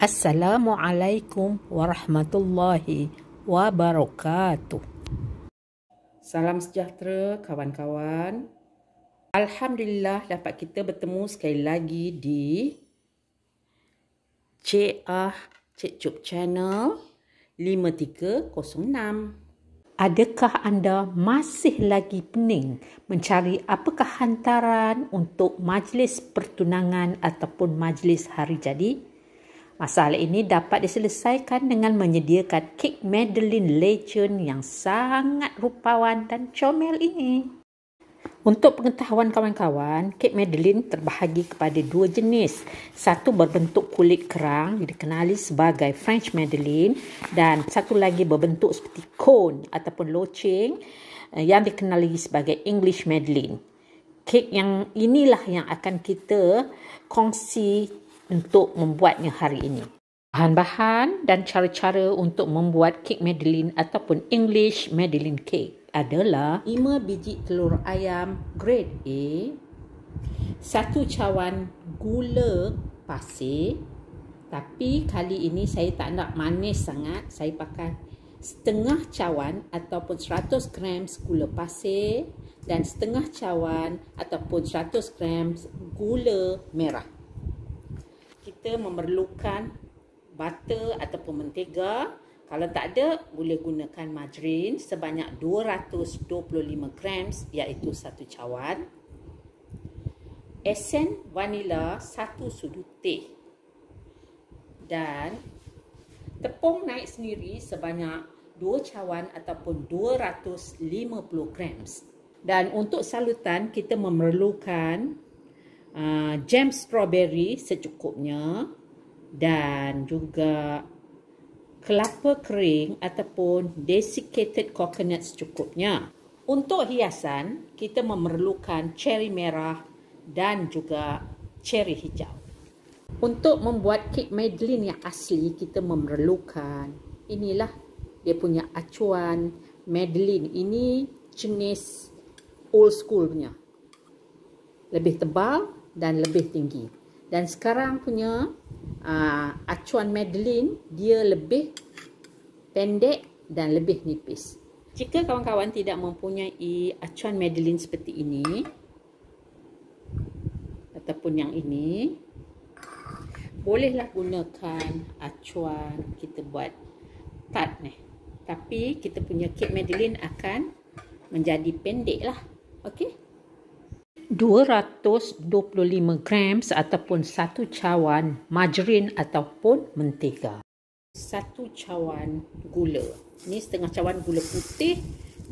Assalamualaikum warahmatullahi wabarakatuh. Salam sejahtera kawan-kawan. Alhamdulillah dapat kita bertemu sekali lagi di Cik Cup Channel 5306. Adakah anda masih lagi pening mencari apakah hantaran untuk majlis pertunangan ataupun majlis hari jadi? Masalah ini dapat diselesaikan dengan menyediakan kek Madeline Legend yang sangat rupawan dan comel ini. Untuk pengetahuan kawan-kawan, kek Madeline terbahagi kepada dua jenis. Satu berbentuk kulit kerang, dikenali sebagai French Madeline, dan satu lagi berbentuk seperti cone ataupun loceng yang dikenali sebagai English Madeline. Kek yang inilah yang akan kita kongsi untuk membuatnya hari ini. Bahan-bahan dan cara-cara untuk membuat kek Madeline ataupun English Madeline cake adalah 5 biji telur ayam grade A, 1 cawan gula pasir, tapi kali ini saya tak nak manis sangat, saya pakai setengah cawan ataupun 100 gram gula pasir dan setengah cawan ataupun 100 gram gula merah. Kita memerlukan butter ataupun mentega. Kalau tak ada, boleh gunakan margarin sebanyak 225 gram iaitu 1 cawan. Esen vanila 1 sudu teh. Dan tepung naik sendiri sebanyak 2 cawan ataupun 250 gram. Dan untuk salutan kita memerlukan jam strawberry secukupnya dan juga kelapa kering ataupun desiccated coconut secukupnya. Untuk hiasan, kita memerlukan cherry merah dan juga cherry hijau. Untuk membuat kek Madeline yang asli, kita memerlukan inilah dia punya acuan Madeline. Ini jenis old school punya. Lebih tebal dan lebih tinggi. Dan sekarang punya acuan Madeline dia lebih pendek dan lebih nipis. Jika kawan-kawan tidak mempunyai acuan Madeline seperti ini ataupun yang ini, bolehlah gunakan acuan kita buat tart ni. Tapi kita punya kek Madeline akan menjadi pendek lah. Okey? 225 gram ataupun 1 cawan margarin ataupun mentega. 1 cawan gula. Ini setengah cawan gula putih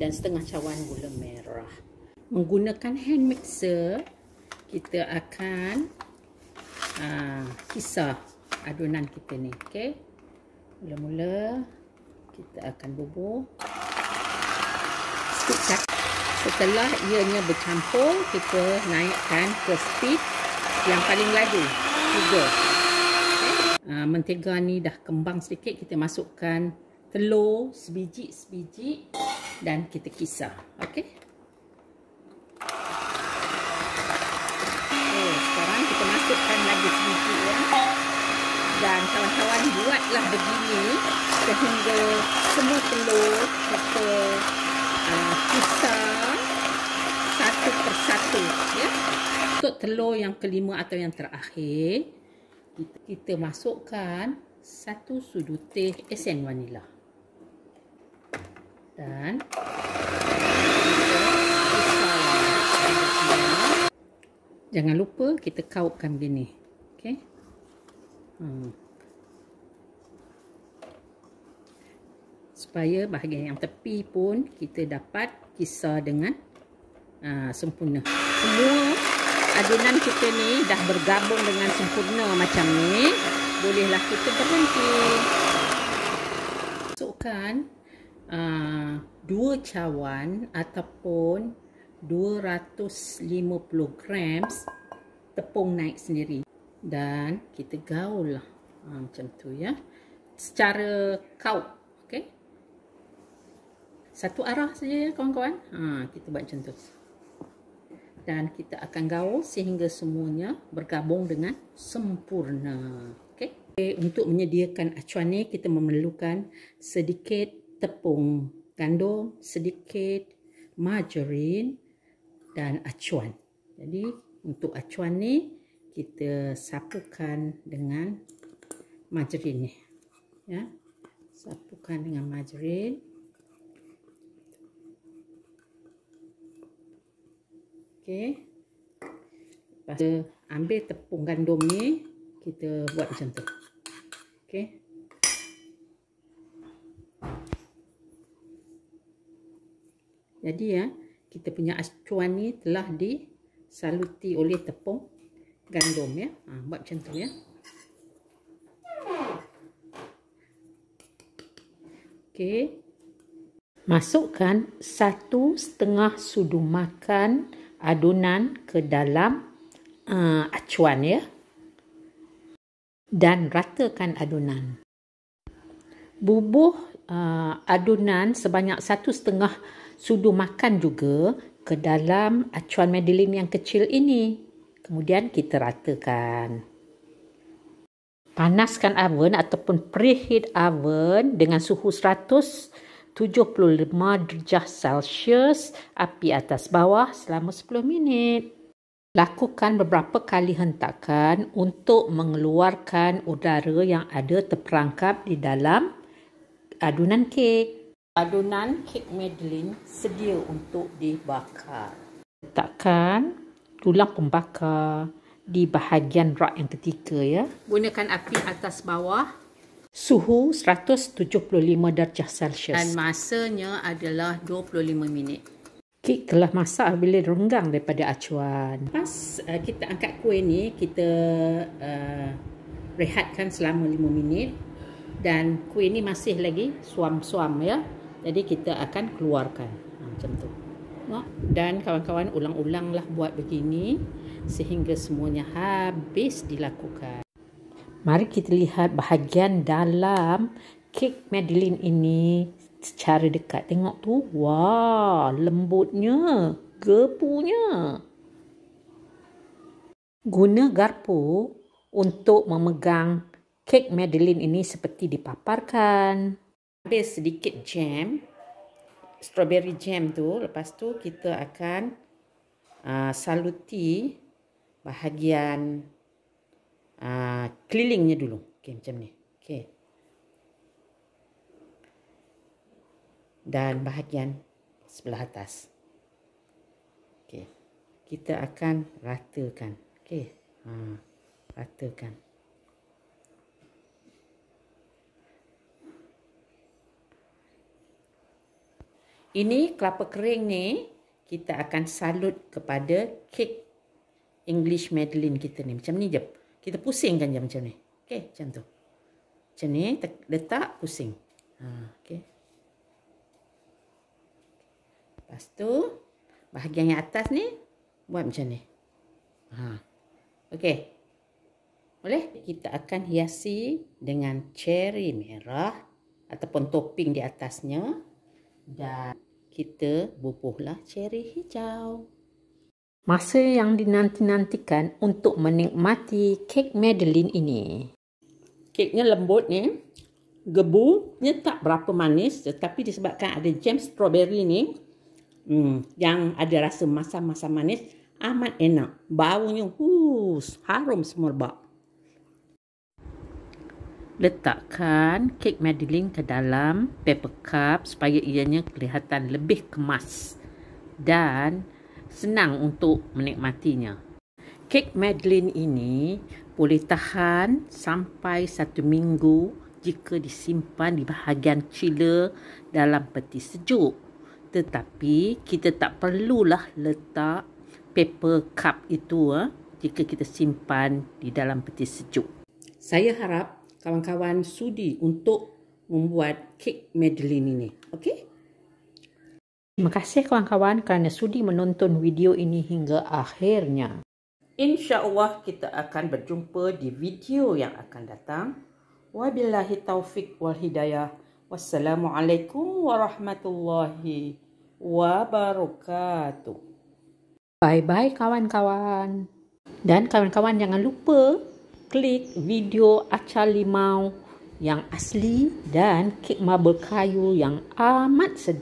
dan setengah cawan gula merah. Menggunakan hand mixer, kita akan kisar adunan kita ni. Okay? Mula-mula kita akan bubuh. Setelah ianya bercampur, kita naikkan ke speed yang paling laju 3. Okay. Mentega ni dah kembang sedikit, kita masukkan telur sebiji-sebiji dan kita kisar. Okey. Sekarang kita masukkan lagi sebiji ya. Dan kawan-kawan buatlah begini sehingga semua telur kita kisar satu persatu ya. Untuk telur yang kelima atau yang terakhir, kita masukkan 1 sudu teh esen vanila. Dan jangan lupa kita kaupkan begini. Okey. Supaya bahagian yang tepi pun kita dapat kisar dengan sempurna. Semua adunan kita ni dah bergabung dengan sempurna macam ni. Bolehlah kita berhenti. Masukkan 2 cawan ataupun 250 gram tepung naik sendiri. Dan kita gaul lah. Macam tu ya. Secara kaup. Okey. Satu arah saja ya kawan-kawan. Kita buat macam tu. Dan kita akan gaul sehingga semuanya bergabung dengan sempurna. Okey. Untuk menyediakan acuan ni, kita memerlukan sedikit tepung gandum, sedikit margarin dan acuan. Jadi untuk acuan ni kita sapukan dengan margarin ni. Ya. Sapukan dengan margarin. Okey. Lepas tu ambil tepung gandum ni, kita buat macam tu. Okey. Jadi ya, kita punya acuan ni telah disaluti oleh tepung gandum ya. Buat macam tu ya. Okey. Masukkan 1,5 sudu makan adunan ke dalam acuan ya. Dan ratakan adunan. Bubuh adunan sebanyak 1,5 sudu makan juga ke dalam acuan Madeleine yang kecil ini. Kemudian kita ratakan. Panaskan oven ataupun preheat oven dengan suhu 175 darjah Celsius, api atas bawah selama 10 minit. Lakukan beberapa kali hentakan untuk mengeluarkan udara yang ada terperangkap di dalam adunan kek. Adunan kek Madeleine sedia untuk dibakar. Letakkan tulang pembakar di bahagian rak yang ketiga ya. Gunakan api atas bawah. Suhu 175 darjah Celsius. Dan masanya adalah 25 minit. Kek telah masak bila renggang daripada acuan. Lepas kita angkat kuih ni, kita rehatkan selama 5 minit. Dan kuih ni masih lagi suam-suam ya. Jadi kita akan keluarkan. Macam tu. Dan kawan-kawan ulang-ulanglah buat begini sehingga semuanya habis dilakukan. Mari kita lihat bahagian dalam kek Madeleine ini secara dekat. Tengok tu. Wah, lembutnya, gepunya. Guna garpu untuk memegang kek Madeleine ini seperti dipaparkan. Ambil sedikit jam, strawberry jam tu. Lepas tu kita akan saluti bahagian kelilingnya dulu. Okey, macam ni. Okey. Dan bahagian sebelah atas. Okey. Kita akan ratakan. Okey. Ratakan. Ini kelapa kering ni kita akan salut kepada kek English Madeleine kita ni. Macam ni je. Kita pusingkan je macam ni. Okey, macam tu. Macam ni, letak, pusing. Okey. Lepas tu, bahagian yang atas ni, buat macam ni. Okey. Boleh? Kita akan hiasi dengan cherry merah ataupun topping di atasnya. Dan kita bubuhlah cherry hijau. Masa yang dinanti-nantikan untuk menikmati kek Madeleine ini. Keknya lembut ni. Gebunya tak berapa manis. Tetapi disebabkan ada jam strawberry ni. Yang ada rasa masam-masam manis. Amat enak. Baunya harum semerbak. Letakkan kek Madeleine ke dalam paper cup supaya ianya kelihatan lebih kemas dan senang untuk menikmatinya. Kek Madeleine ini boleh tahan sampai 1 minggu jika disimpan di bahagian chiller dalam peti sejuk. Tetapi kita tak perlulah letak paper cup itu jika kita simpan di dalam peti sejuk. Saya harap kawan-kawan sudi untuk membuat kek Madeleine ini. Okey? Terima kasih kawan-kawan kerana sudi menonton video ini hingga akhirnya. InsyaAllah kita akan berjumpa di video yang akan datang. Wabillahi taufiq wal hidayah. Wassalamualaikum warahmatullahi wabarakatuh. Bye-bye kawan-kawan. Dan kawan-kawan jangan lupa klik video acar limau yang asli dan kek marble kayu yang amat sedap.